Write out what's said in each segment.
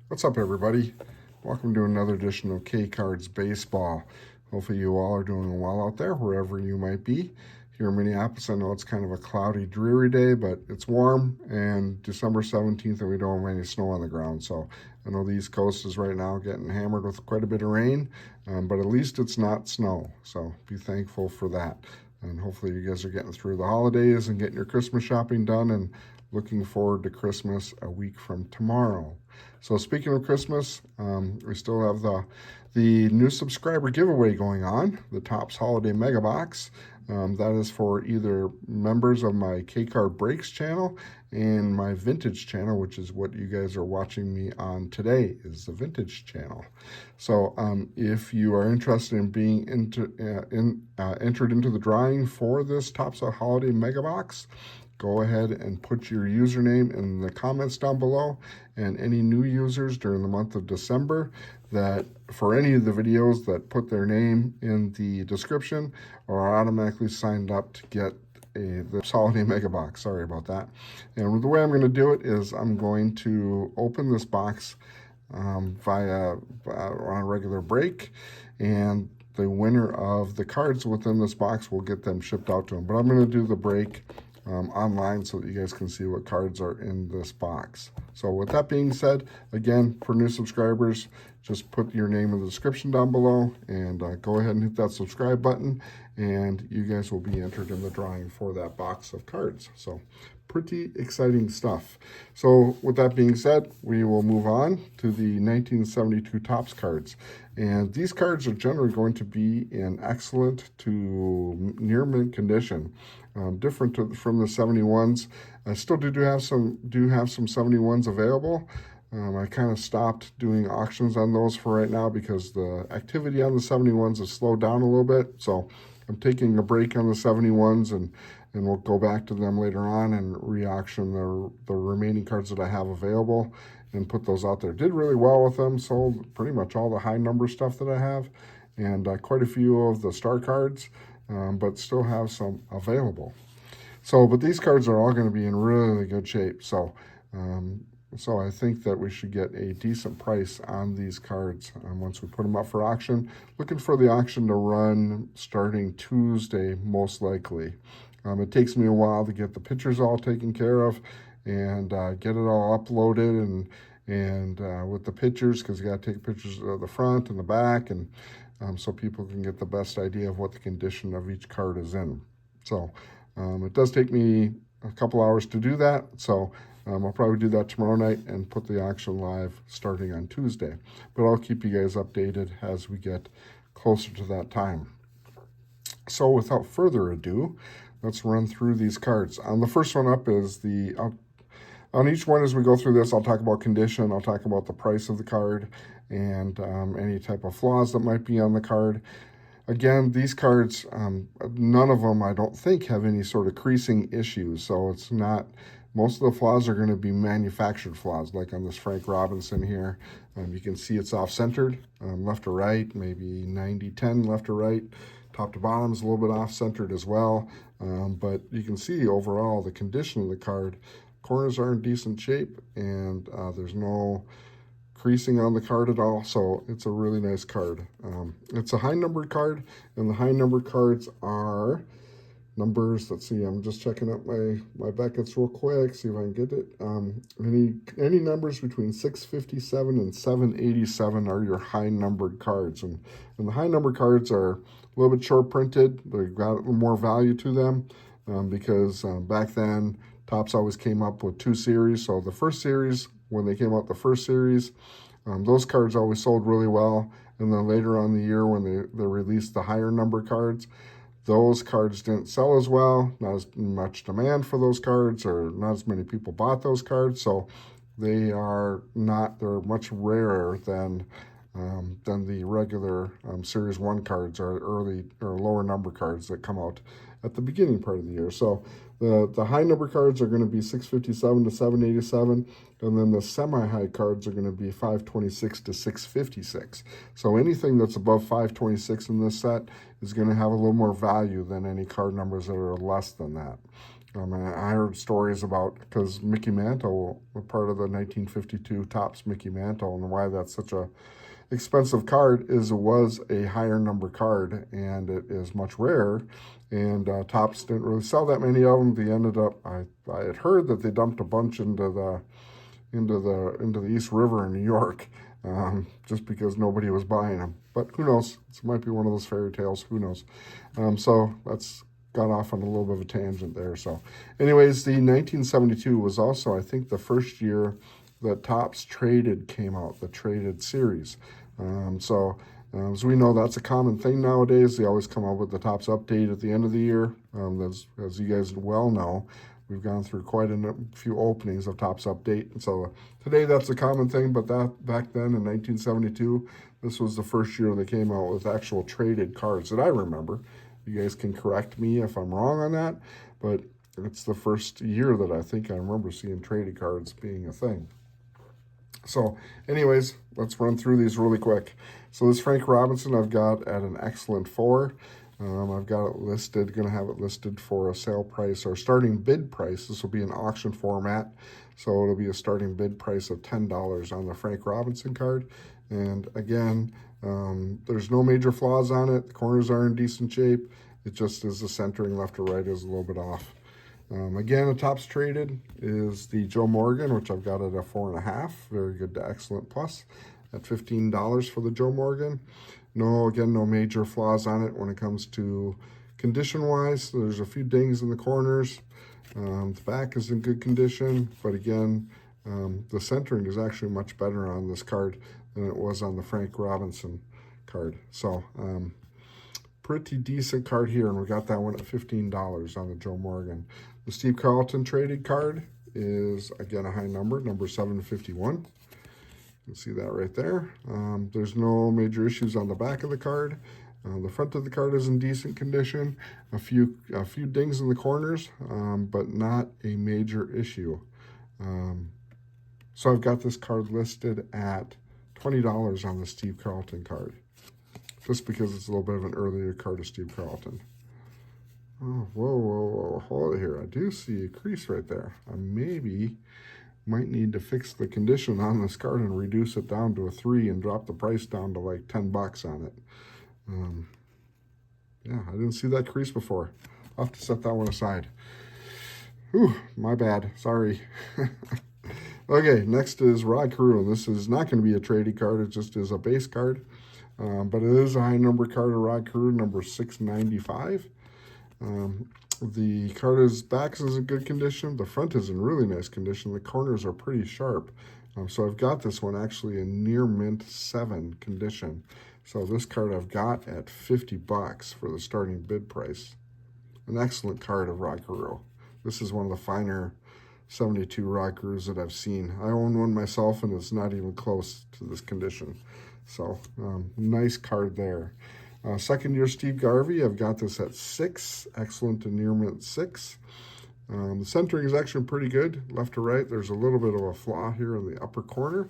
What's up, everybody? Welcome to another edition of K-Cards Baseball. Hopefully you all are doing well out there, wherever you might be. Here in Minneapolis, I know it's kind of a cloudy, dreary day, but it's warm, and December 17th, and we don't have any snow on the ground. So I know the East Coast is right now getting hammered with quite a bit of rain, but at least it's not snow. So be thankful for that. And hopefully you guys are getting through the holidays and getting your Christmas shopping done, and looking forward to Christmas a week from tomorrow. So speaking of Christmas, we still have the new subscriber giveaway going on, the Topps Holiday Mega Box. That is for either members of my K-Card Breaks channel and my Vintage channel, which is what you guys are watching me on today, is the Vintage channel. So if you are interested in being entered into the drawing for this Topps Holiday Mega Box, go ahead and put your username in the comments down below, and any new users during the month of December that for any of the videos that put their name in the description are automatically signed up to get the Holiday Mega Box. Sorry about that. And the way I'm going to do it is I'm going to open this box on a regular break, and the winner of the cards within this box will get them shipped out to them. But I'm going to do the break online so that you guys can see what cards are in this box. So with that being said, again, for new subscribers, just put your name in the description down below, and go ahead and hit that subscribe button, and you guys will be entered in the drawing for that box of cards. So pretty exciting stuff. So with that being said, we will move on to the 1972 Topps cards. And these cards are generally going to be in excellent to near mint condition. Different from the 71s. I still do have some 71s available. I kind of stopped doing auctions on those for right now because the activity on the 71s has slowed down a little bit. So I'm taking a break on the 71s, and we'll go back to them later on and re-auction the remaining cards that I have available and put those out there. Did really well with them, sold pretty much all the high number stuff that I have, and quite a few of the star cards, but still have some available. So, but these cards are all going to be in really good shape. So I think that we should get a decent price on these cards once we put them up for auction. Looking for the auction to run starting Tuesday, most likely. It takes me a while to get the pictures all taken care of and get it all uploaded and with the pictures, because you got to take pictures of the front and the back, and so people can get the best idea of what the condition of each card is in. So it does take me a couple hours to do that. So I'll probably do that tomorrow night and put the auction live starting on Tuesday. But I'll keep you guys updated as we get closer to that time. So without further ado, let's run through these cards. The first one up is on each one as we go through this, I'll talk about condition, I'll talk about the price of the card, and any type of flaws that might be on the card. Again, these cards, none of them, I don't think, have any sort of creasing issues. So it's not, most of the flaws are going to be manufactured flaws, like on this Frank Robinson here. You can see it's off-centered, left to right, maybe 90-10 left to right. Top to bottom is a little bit off-centered as well. But you can see overall the condition of the card. Corners are in decent shape, and there's no creasing on the card at all, so it's a really nice card. It's a high numbered card, and the high numbered cards are numbers, let's see, I'm just checking out my Beckett's real quick, see if I can get it. Any numbers between 657 and 787 are your high numbered cards, and the high numbered cards are a little bit short printed. They've got more value to them because back then Topps always came up with 2 series. So the first series, when they came out the first series, those cards always sold really well. And then later on in the year when they released the higher number cards, those cards didn't sell as well. Not as much demand for those cards, or not as many people bought those cards. So they're much rarer than the regular Series 1 cards or early or lower number cards that come out at the beginning part of the year. So the high number cards are going to be 657 to 787, and then the semi-high cards are going to be 526 to 656. So anything that's above 526 in this set is going to have a little more value than any card numbers that are less than that. And I heard stories about, because Mickey Mantle, a part of the 1952 Topps Mickey Mantle, and why that's such a expensive card is it was a higher number card, and it is much rarer. And Topps didn't really sell that many of them. They ended up, I had heard that they dumped a bunch into the East River in New York, just because nobody was buying them. But who knows? It might be one of those fairy tales. Who knows? So that's got off on a little bit of a tangent there. So, anyways, the 1972 was also, I think, the first year that Topps Traded came out, the Traded series. As we know, that's a common thing nowadays. They always come out with the Topps update at the end of the year. As you guys well know, we've gone through quite a few openings of Topps update. And so today that's a common thing, but that back then in 1972, this was the first year they came out with actual traded cards that I remember. You guys can correct me if I'm wrong on that, but it's the first year that I think I remember seeing traded cards being a thing. So anyways, let's run through these really quick. So this Frank Robinson I've got at an excellent 4. I've got it listed, going to have it listed for a sale price or starting bid price. This will be an auction format, so it'll be a starting bid price of $10 on the Frank Robinson card. And again, there's no major flaws on it. The corners are in decent shape. It just is the centering left to right is a little bit off. Again, the Topps Traded is the Joe Morgan, which I've got at a 4.5. Very good to excellent plus at $15 for the Joe Morgan. No major flaws on it when it comes to condition-wise. There's a few dings in the corners. The back is in good condition, but again, the centering is actually much better on this card than it was on the Frank Robinson card. So, pretty decent card here, and we got that one at $15 on the Joe Morgan. The Steve Carlton traded card is, again, a high number 751. You can see that right there. There's no major issues on the back of the card. The front of the card is in decent condition. A few dings in the corners, but not a major issue. So I've got this card listed at $20 on the Steve Carlton card, just because it's a little bit of an earlier card of Steve Carlton. Oh, whoa, hold it here. I do see a crease right there. I might need to fix the condition on this card and reduce it down to a 3 and drop the price down to like $10 on it. Yeah, I didn't see that crease before. I'll have to set that one aside. Whew, my bad. Sorry. Okay, next is Rod Carew, and this is not going to be a trading card. It just is a base card. But it is a high number card of Rod Carew, number 695. The card back is in good condition. The front is in really nice condition. The corners are pretty sharp. So I've got this one actually in near mint 7 condition. So this card I've got at $50 for the starting bid price. An excellent card of Rod Carew. This is one of the finer 72 Rod Carews that I've seen. I own one myself, and it's not even close to this condition. So nice card there. Second year Steve Garvey, I've got this at 6, excellent to near mint 6. The centering is actually pretty good, left to right. There's a little bit of a flaw here in the upper corner,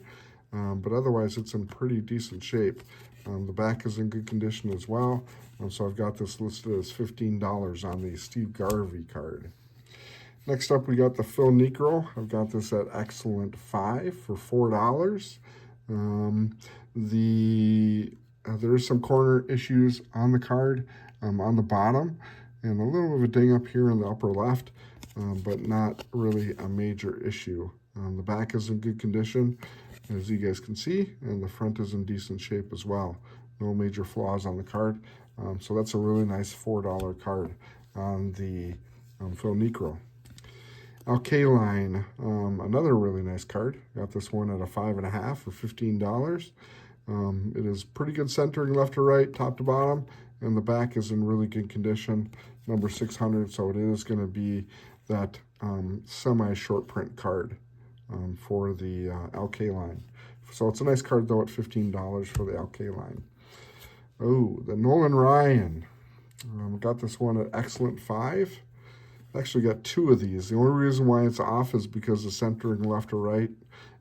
but otherwise it's in pretty decent shape. The back is in good condition as well, so I've got this listed as $15 on the Steve Garvey card. Next up, we got the Phil Niekro. I've got this at excellent 5 for $4. There is some corner issues on the card, on the bottom, and a little bit of a ding up here in the upper left, but not really a major issue. The back is in good condition, as you guys can see, and the front is in decent shape as well. No major flaws on the card, so that's a really nice $4 card on the Phil Niekro. Alkaline, another really nice card. Got this one at a 5.5 for $15. It is pretty good centering left to right, top to bottom, and the back is in really good condition, number 600, so it is going to be that semi-short print card for the Alkaline. So it's a nice card, though, at $15 for the Alkaline. Oh, the Nolan Ryan. Got this one at excellent 5. Actually got 2 of these. The only reason why it's off is because the centering left to right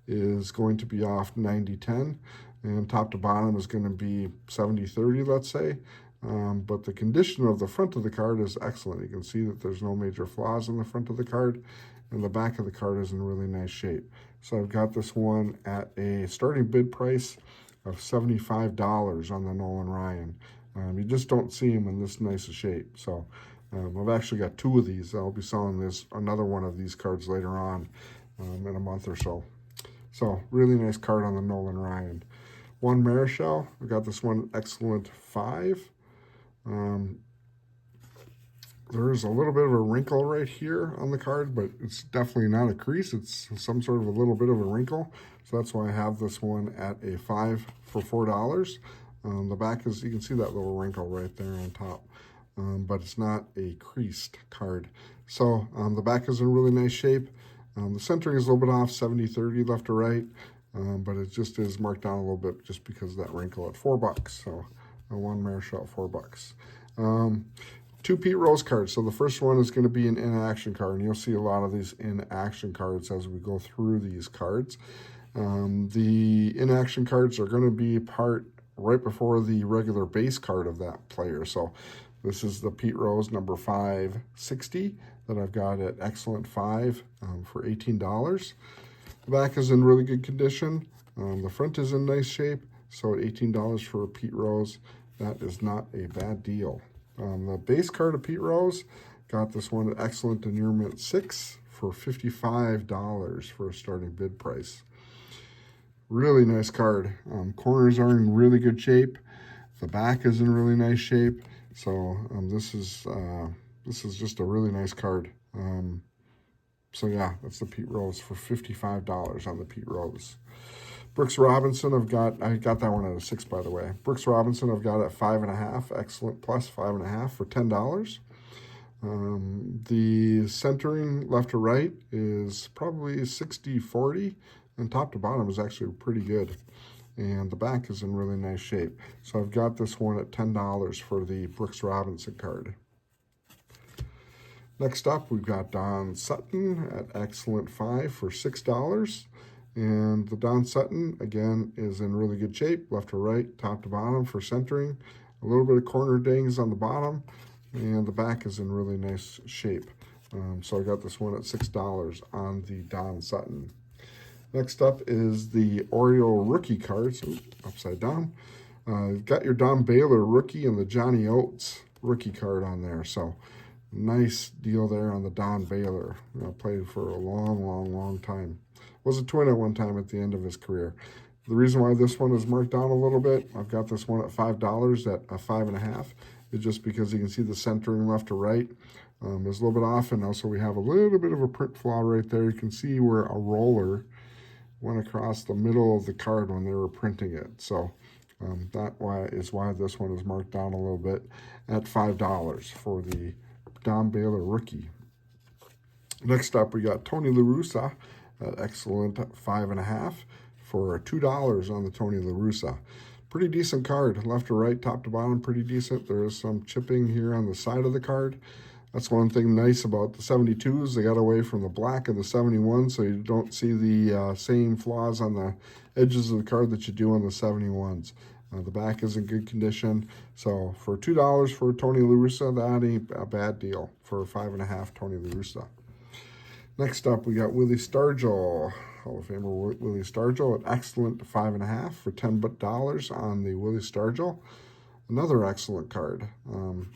is going to be off 90-10, and top to bottom is going to be 70-30, let's say. but the condition of the front of the card is excellent. You can see that there's no major flaws in the front of the card, and the back of the card is in really nice shape. So I've got this one at a starting bid price of $75 on the Nolan Ryan. You just don't see them in this nice a shape. So I've actually got two of these. I'll be selling another one of these cards later on in a month or so. So really nice card on the Nolan Ryan. Juan Marichal, I got this one excellent 5. There's a little bit of a wrinkle right here on the card, but it's definitely not a crease. It's some sort of a little bit of a wrinkle. So that's why I have this one at a 5 for $4. The back is, you can see that little wrinkle right there on top, but it's not a creased card. So the back is in really nice shape. The centering is a little bit off, 70-30 left to right, but it just is marked down a little bit just because of that wrinkle at $4. So Juan Marichal at $4. 2 Pete Rose cards. So the first one is going to be an in-action card, and you'll see a lot of these in-action cards as we go through these cards. The in-action cards are going to be part right before the regular base card of that player. So this is the Pete Rose number 560 that I've got at excellent 5 for $18. The back is in really good condition. The front is in nice shape. So at $18 for a Pete Rose, that is not a bad deal. The base card of Pete Rose, got this one at excellent to near mint 6 for $55 for a starting bid price. Really nice card. Corners are in really good shape. The back is in really nice shape. So this is just a really nice card. So yeah, that's the Pete Rose for $55 on the Pete Rose. Brooks Robinson, I got that one at a 6, by the way. Brooks Robinson, I've got at 5.5, excellent plus 5.5 for $10. The centering left to right is probably 60-40, and top to bottom is actually pretty good. And the back is in really nice shape. So I've got this one at $10 for the Brooks Robinson card. Next up, we've got Don Sutton at excellent 5 for $6. And the Don Sutton, again, is in really good shape, left to right, top to bottom for centering. A little bit of corner dings on the bottom, and the back is in really nice shape. So I got this one at $6 on the Don Sutton. Next up is the Oriole rookie cards, upside down. You've got your Don Baylor rookie and the Johnny Oates rookie card on there. So nice deal there on the Don Baylor. Played for a long time. Was a Twin at one time at the end of his career. The reason why this one is marked down a little bit, I've got this one at $5 at a 5.5. It's just because you can see the centering left to right is a little bit off, and also we have a little bit of a print flaw right there. You can see where a roller went across the middle of the card when they were printing it. So is why this one is marked down a little bit at $5 for the Don Baylor rookie. Next up, we got Tony La Russa at excellent 5.5 for $2 on the Tony La Russa. Pretty decent card, left to right, top to bottom, pretty decent. There is some chipping here on the side of the card. That's one thing nice about the 72s. They got away from the black of the 71, so you don't see the same flaws on the edges of the card that you do on the 71s. The back is in good condition. So for $2 for Tony La Russa, that ain't a bad deal for 5.5 Tony La Russa. Next up, we got Willie Stargell, Hall of Famer Willie Stargell at excellent 5.5 for $10 on the Willie Stargell. Another excellent card. You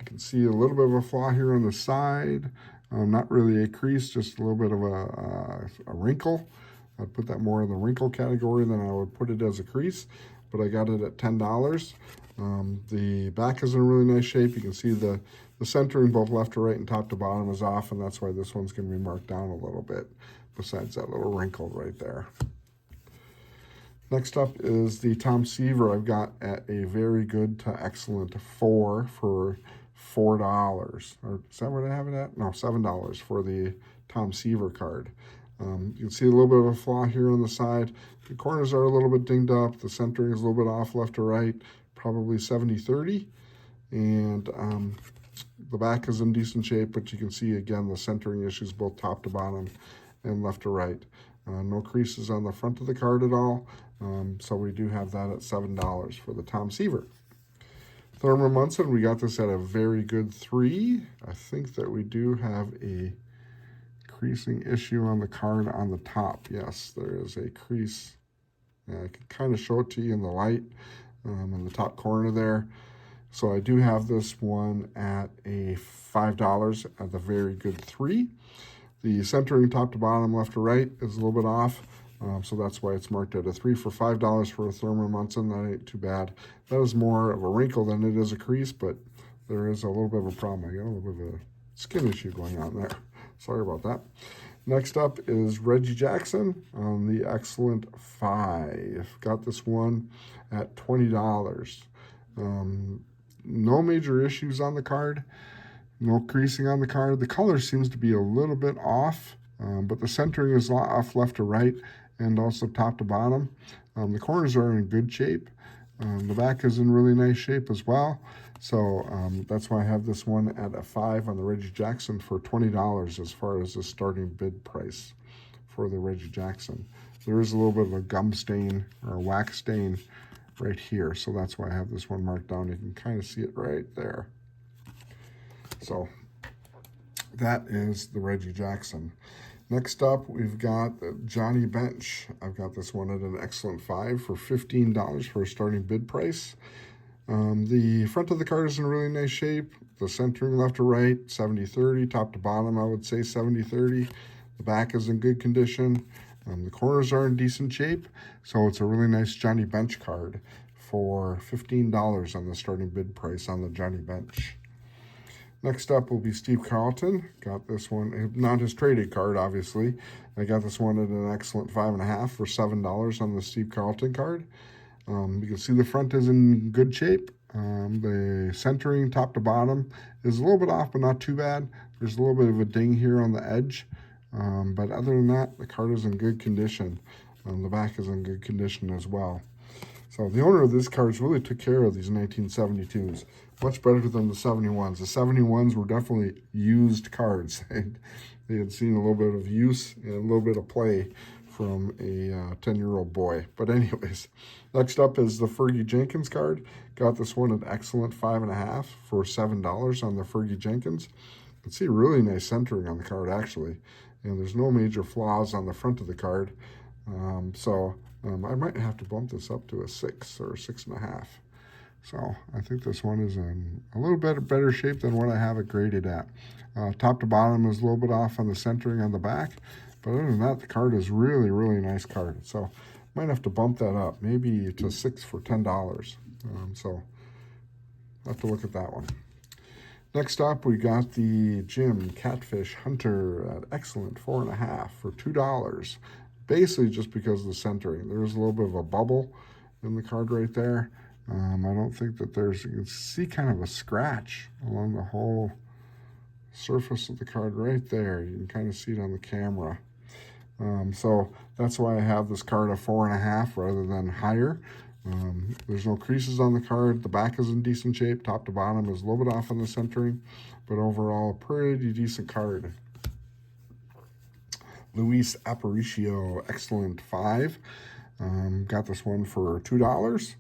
can see a little bit of a flaw here on the side. Not really a crease, just a little bit of a wrinkle. I'd put that more in the wrinkle category than I would put it as a crease, but I got it at $10. The back is in really nice shape. You can see the centering both left to right and top to bottom is off, and that's why this one's going to be marked down a little bit, besides that little wrinkle right there. Next up is the Tom Seaver. I've got at a very good to excellent 4 for $4. Or is that what I have it at? No, $7 for the Tom Seaver card. You can see a little bit of a flaw here on the side. The corners are a little bit dinged up. The centering is a little bit off left to right, probably 70-30. And the back is in decent shape, but you can see, again, the centering issues both top to bottom and left to right. No creases on the front of the card at all. So we do have that at $7 for the Tom Seaver. Thurman Munson, we got this at a very good 3. I think that we do have a creasing issue on the card on the top. Yes, there is a crease. I can kind of show it to you in the light in the top corner there. So I do have this one at a $5 at the very good 3. The centering top to bottom, left to right is a little bit off. So that's why it's marked at a 3 for $5 for a Thurman Munson. That ain't too bad. That is more of a wrinkle than it is a crease, but there is a little bit of a problem. I got a little bit of a skin issue going on there. Sorry about that. Next up is Reggie Jackson on the Excellent 5. Got this one at $20. No major issues on the card. No creasing on the card. The color seems to be a little bit off, but the centering is off left to right and also top to bottom. The corners are in good shape. The back is in really nice shape as well. So that's why I have this one at a 5 on the Reggie Jackson for $20 as far as the starting bid price for the Reggie Jackson. There is a little bit of a gum stain or a wax stain right here. So that's why I have this one marked down. You can kind of see it right there. So that is the Reggie Jackson. Next up, we've got Johnny Bench. I've got this one at an Excellent 5 for $15 for a starting bid price. The front of the card is in really nice shape. The centering left to right, 70-30. Top to bottom, I would say 70-30. The back is in good condition. The corners are in decent shape. So it's a really nice Johnny Bench card for $15 on the starting bid price on the Johnny Bench. Next up will be Steve Carlton. Got this one, not his traded card, obviously. I got this one at an Excellent 5.5 for $7 on the Steve Carlton card. You can see the front is in good shape. The centering top to bottom is a little bit off, but not too bad. There's a little bit of a ding here on the edge. But other than that, the card is in good condition. The back is in good condition as well. So the owner of this card really took care of these 1972s. Much better than the 71s. The 71s were definitely used cards. They had seen a little bit of use and a little bit of play from a 10-year-old boy. But anyways, next up is the Fergie Jenkins card. Got this one at Excellent 5.5 for $7 on the Fergie Jenkins. You can see really nice centering on the card, actually. And there's no major flaws on the front of the card. I might have to bump this up to a 6 or a 6.5. So I think this one is in a little bit better shape than what I have it graded at. Top to bottom is a little bit off on the centering on the back. But other than that, the card is really, really nice card. So might have to bump that up, maybe to 6 for $10. So I'll have to look at that one. Next up, we got the Jim Catfish Hunter at Excellent 4.5 for $2. Basically just because of the centering. There's a little bit of a bubble in the card right there. I don't think that you can see kind of a scratch along the whole surface of the card right there. You can kind of see it on the camera. So that's why I have this card at 4.5 rather than higher. There's no creases on the card. The back is in decent shape. Top to bottom is a little bit off on the centering, but overall, a pretty decent card. Luis Aparicio, Excellent 5. Got this one for $2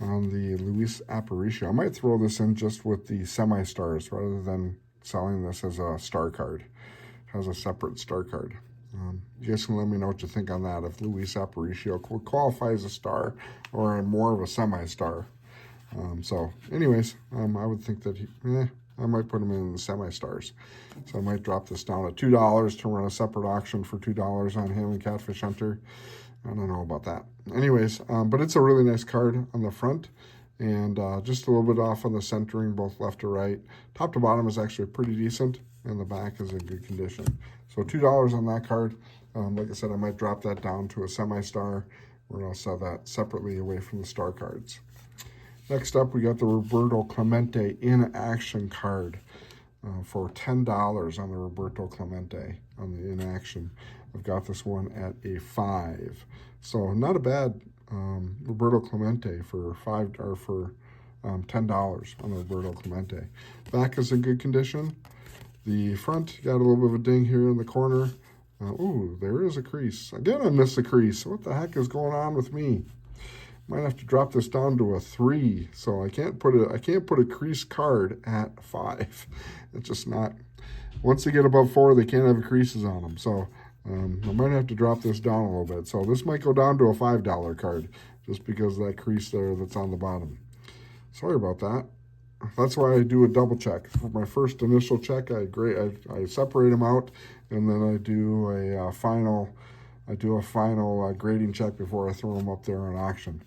on the Luis Aparicio. I might throw this in just with the semi-stars rather than selling this as a star card. It has a separate star card. You guys can let me know what you think on that, if Luis Aparicio would qualify as a star or more of a semi-star. So anyways, I would think that I might put him in the semi-stars. So I might drop this down at $2 to run a separate auction for $2 on him and Catfish Hunter. I don't know about that. Anyways, but it's a really nice card on the front. And just a little bit off on the centering, both left to right. Top to bottom is actually pretty decent, and the back is in good condition. So $2 on that card. Like I said, I might drop that down to a semi-star, or I'll sell that separately away from the star cards. Next up, we got the Roberto Clemente in action card for $10 on the Roberto Clemente on the in action. I've got this one at a 5. So not a bad Roberto Clemente for $10 on the Roberto Clemente. Back is in good condition. The front got a little bit of a ding here in the corner. Ooh, there is a crease. Again, I missed the crease. What the heck is going on with me? Might have to drop this down to a 3. So I can't put a crease card at 5. It's just not. Once they get above 4, they can't have creases on them. So I might have to drop this down a little bit. So this might go down to a $5 card just because of that crease there that's on the bottom. Sorry about that. That's why I do a double check. For my first initial check, I separate them out, and then I do a final grading check before I throw them up there on auction.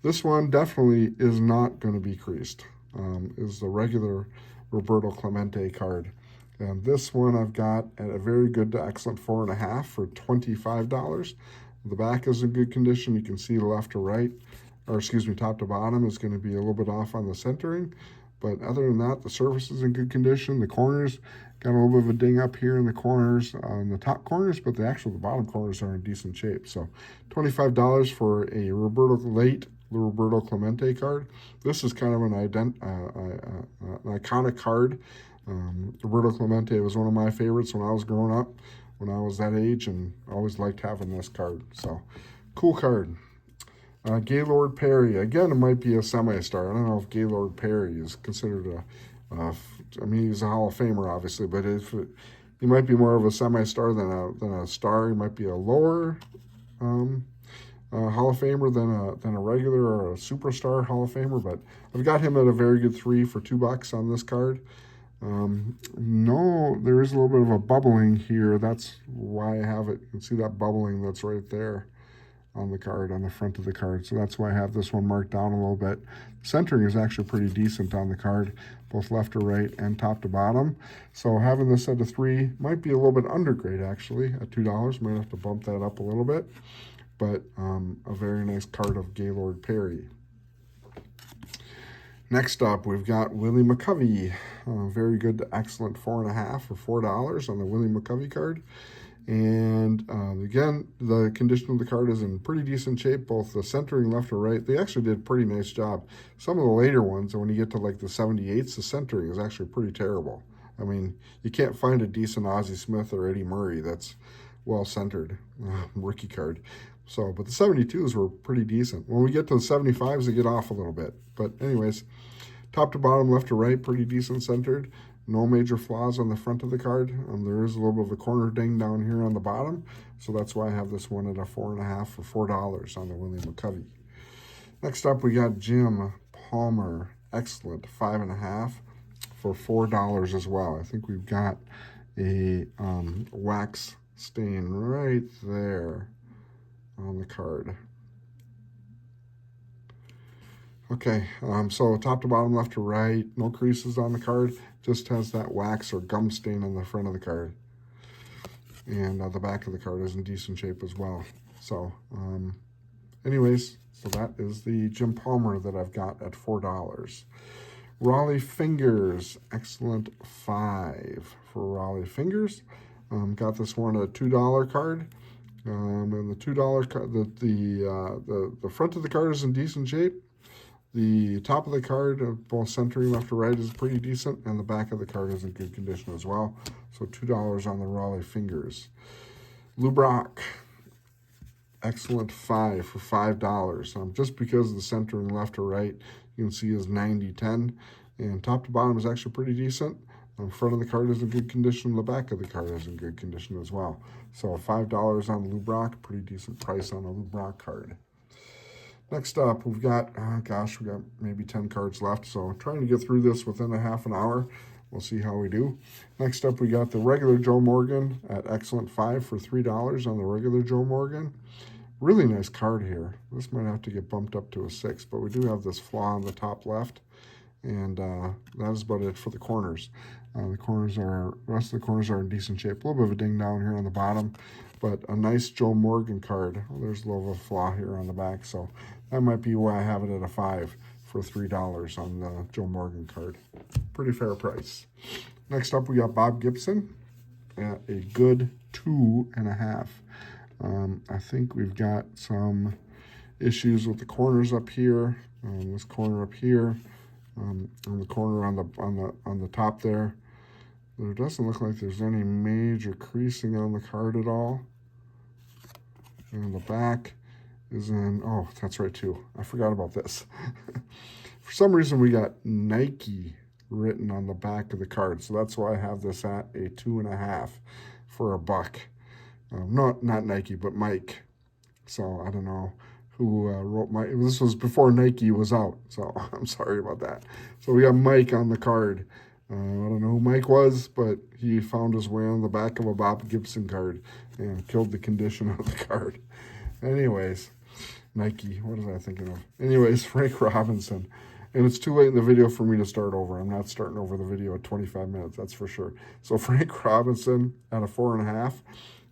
This one definitely is not going to be creased. Is the regular Roberto Clemente card. And this one I've got at a very good to excellent 4.5 for $25. The back is in good condition. You can see left to right, or excuse me, top to bottom is going to be a little bit off on the centering. But other than that, the surface is in good condition. The corners got a little bit of a ding up here in the corners, on the top corners, but the bottom corners are in decent shape. So $25 for a Roberto Clemente card. This is kind of an iconic card. Roberto Clemente was one of my favorites when I was growing up, when I was that age, and I always liked having this card. So, cool card. Gaylord Perry. Again, it might be a semi-star. I don't know if Gaylord Perry is considered I mean, he's a Hall of Famer, obviously, but he might be more of a semi-star than a star. He might be a lower Hall of Famer than a regular or a superstar Hall of Famer, but I've got him at a very good 3 for $2 on this card. No, there is a little bit of a bubbling here. That's why I have it. You can see that bubbling that's right there on the card, on the front of the card. So that's why I have this one marked down a little bit. Centering is actually pretty decent on the card, both left to right and top to bottom. So having this at a 3 might be a little bit undergrade actually at $2. Might have to bump that up a little bit, but a very nice card of Gaylord Perry. Next up, we've got Willie McCovey. Very good to excellent 4.5 for $4 on the Willie McCovey card. And again, the condition of the card is in pretty decent shape, both the centering left to right. They actually did a pretty nice job. Some of the later ones, when you get to like the 78s, the centering is actually pretty terrible. I mean, you can't find a decent Ozzie Smith or Eddie Murray that's well-centered rookie card. So, but the 72s were pretty decent. When we get to the 75s, they get off a little bit. But anyways, top to bottom, left to right, pretty decent centered. No major flaws on the front of the card. There is a little bit of a corner ding down here on the bottom. So that's why I have this one at a 4.5 for $4 on the Willie McCovey. Next up, we got Jim Palmer. Excellent, 5.5 for $4 as well. I think we've got a wax stain right there on the card. Okay, so top to bottom, left to right, no creases on the card, just has that wax or gum stain on the front of the card. And the back of the card is in decent shape as well. So, anyways, so that is the Jim Palmer that I've got at $4. Raleigh Fingers, excellent 5 for Raleigh Fingers. Got this one at a $2 card. And the $2 card, the front of the card is in decent shape. The top of the card, both centering left to right, is pretty decent, and the back of the card is in good condition as well. So $2 on the Raleigh Fingers. Lou Brock, excellent 5 for $5. Just because of the centering left to right, you can see is 90-10, and top to bottom is actually pretty decent. The front of the card is in good condition. The back of the card is in good condition as well. So $5 on Lou Brock, pretty decent price on a Lou Brock card. Next up, we've got, we got maybe 10 cards left. So trying to get through this within a half an hour. We'll see how we do. Next up, we got the regular Joe Morgan at excellent 5 for $3 on the regular Joe Morgan. Really nice card here. This might have to get bumped up to a 6, but we do have this flaw on the top left. And that is about it for the corners. The rest of the corners are in decent shape. A little bit of a ding down here on the bottom, but a nice Joe Morgan card. Well, there's a little of a flaw here on the back, so that might be why I have it at a 5 for $3 on the Joe Morgan card. Pretty fair price. Next up, we got Bob Gibson at a good 2.5. I think we've got some issues with the corners up here, this corner up here, on the corner on the top there. There doesn't look like there's any major creasing on the card at all. And the back is in, oh, that's right too. I forgot about this. For some reason, we got Nike written on the back of the card. So that's why I have this at a 2.5 for $1. Not Nike, but Mike. So I don't know who wrote Mike. This was before Nike was out. So I'm sorry about that. So we got Mike on the card. I don't know who Mike was, but he found his way on the back of a Bob Gibson card and killed the condition of the card. Anyways, Nike, what was I thinking of? Anyways, Frank Robinson. And it's too late in the video for me to start over. I'm not starting over the video at 25 minutes, that's for sure. So Frank Robinson at a 4.5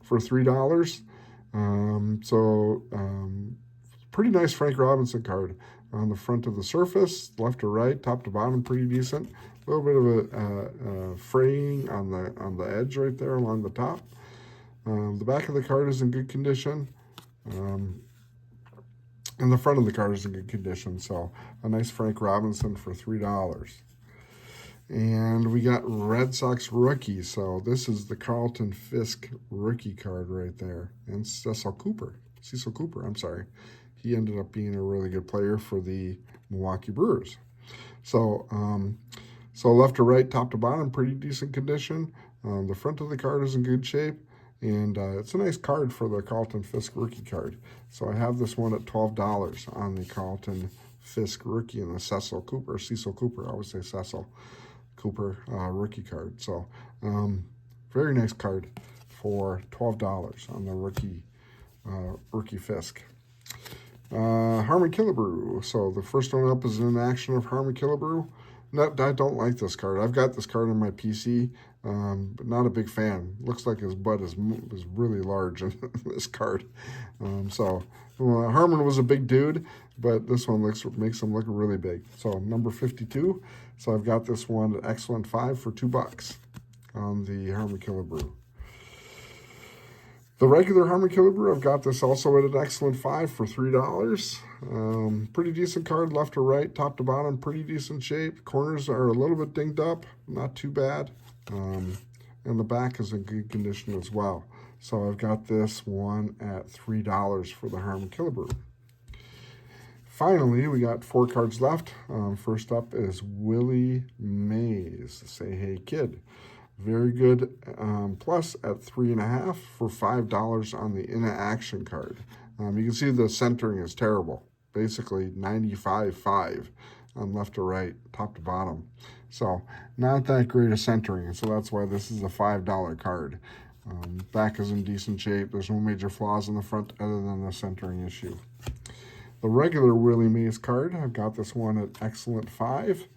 for $3. Pretty nice Frank Robinson card. On the front of the surface, left to right, top to bottom, pretty decent. A little bit of a fraying on the edge right there along the top. The back of the card is in good condition. And the front of the card is in good condition. So a nice Frank Robinson for $3. And we got Red Sox rookie. So this is the Carlton Fisk rookie card right there. And Cecil Cooper, I'm sorry. He ended up being a really good player for the Milwaukee Brewers. So, so left to right, top to bottom, pretty decent condition. The front of the card is in good shape. And it's a nice card for the Carlton Fisk rookie card. So I have this one at $12 on the Carlton Fisk rookie and the Cecil Cooper, I always say Cecil Cooper rookie card. So very nice card for $12 on the rookie Fisk. Harmon Killebrew. So the first one up is an action of Harmon Killebrew. I don't like this card. I've got this card on my PC, but not a big fan. Looks like his butt is really large in this card. Harmon was a big dude, but this one makes him look really big. So number 52. So I've got this one at excellent 5 for $2 on the Harmon Killebrew. The regular Harmon Killebrew, I've got this also at an excellent 5 for $3. Pretty decent card, left to right, top to bottom, pretty decent shape. Corners are a little bit dinged up, not too bad. And the back is in good condition as well. So I've got this one at $3 for the Harmon Killebrew. Finally, we got 4 cards left. First up is Willie Mays, Say Hey Kid. Very good plus at 3.5 for $5 on the in-action card. You can see the centering is terrible. Basically 95-5 on left to right, top to bottom. So not that great a centering. So that's why this is a $5 card. Back is in decent shape. There's no major flaws in the front other than the centering issue. The regular Willie Mays card, I've got this one at excellent 5.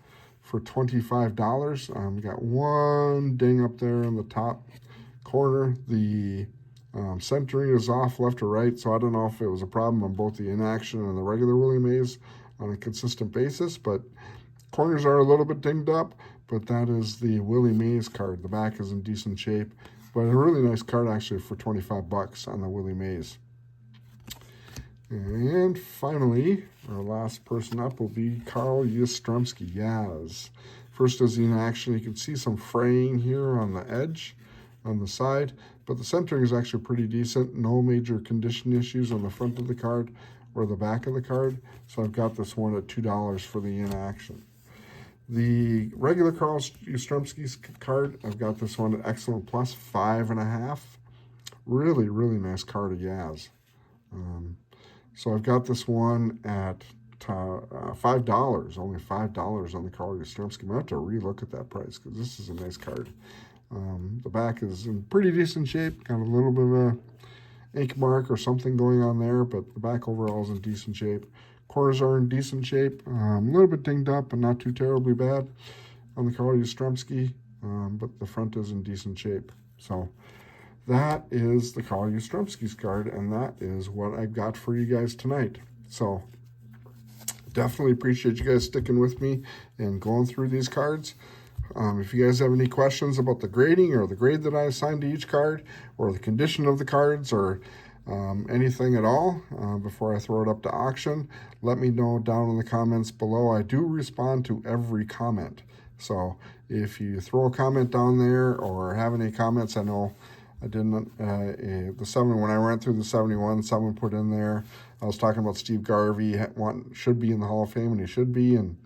For $25. We got one ding up there in the top corner. The centering is off left to right, so I don't know if it was a problem on both the in-action and the regular Willie Mays on a consistent basis, but corners are a little bit dinged up, but that is the Willie Mays card. The back is in decent shape, but a really nice card actually for $25 on the Willie Mays. And finally, our last person up will be Carl Yastrzemski, Yaz. First is in action. You can see some fraying here on the edge, on the side, but the centering is actually pretty decent. No major condition issues on the front of the card or the back of the card. So I've got this one at $2 for the in action. The regular Carl Yastrzemski's card, I've got this one at excellent plus 5.5. Really, really nice card of Yaz. So I've got this one at $5, only $5 on the Carl Yastrzemski. I'm going to have to relook at that price because this is a nice card. The back is in pretty decent shape, got a little bit of a ink mark or something going on there, but the back overall is in decent shape. Corners are in decent shape, a little bit dinged up, but not too terribly bad on the Carl Yastrzemski, but the front is in decent shape. So that is the Carl Yastrzemski's card, and that is what I've got for you guys tonight. So definitely appreciate you guys sticking with me and going through these cards. If you guys have any questions about the grading or the grade that I assigned to each card or the condition of the cards or anything at all before I throw it up to auction, let me know down in the comments below. I do respond to every comment. So if you throw a comment down there or have any comments, I know I didn't, when I went through the 71, someone put in there I was talking about Steve Garvey should be in the Hall of Fame, and he should be, and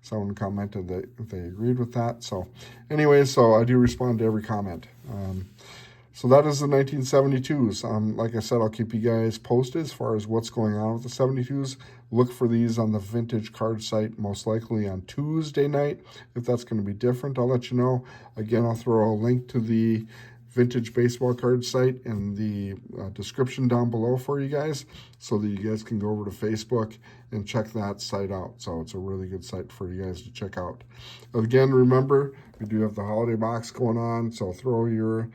someone commented that they agreed with that. So anyway, so I do respond to every comment. So that is the 1972s. Like I said, I'll keep you guys posted as far as what's going on with the 72s. Look for these on the vintage card site, most likely on Tuesday night. If that's going to be different, I'll let you know. Again, I'll throw a link to the vintage baseball card site in the description down below for you guys, so that you guys can go over to Facebook and check that site out. So it's a really good site for you guys to check out. Again, remember, we do have the holiday box going on, so if you're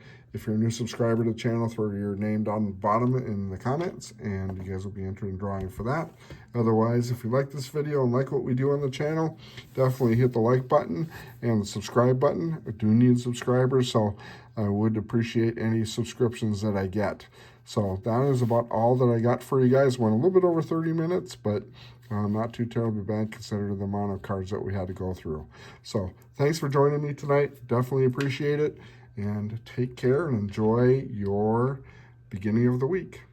a new subscriber to the channel, throw your name down the bottom in the comments, and you guys will be entered in drawing for that. Otherwise, if you like this video and like what we do on the channel, definitely hit the like button and the subscribe button. I do need subscribers, so I would appreciate any subscriptions that I get. So that is about all that I got for you guys. Went a little bit over 30 minutes, but not too terribly bad considering the amount of cards that we had to go through. So thanks for joining me tonight. Definitely appreciate it. And take care and enjoy your beginning of the week.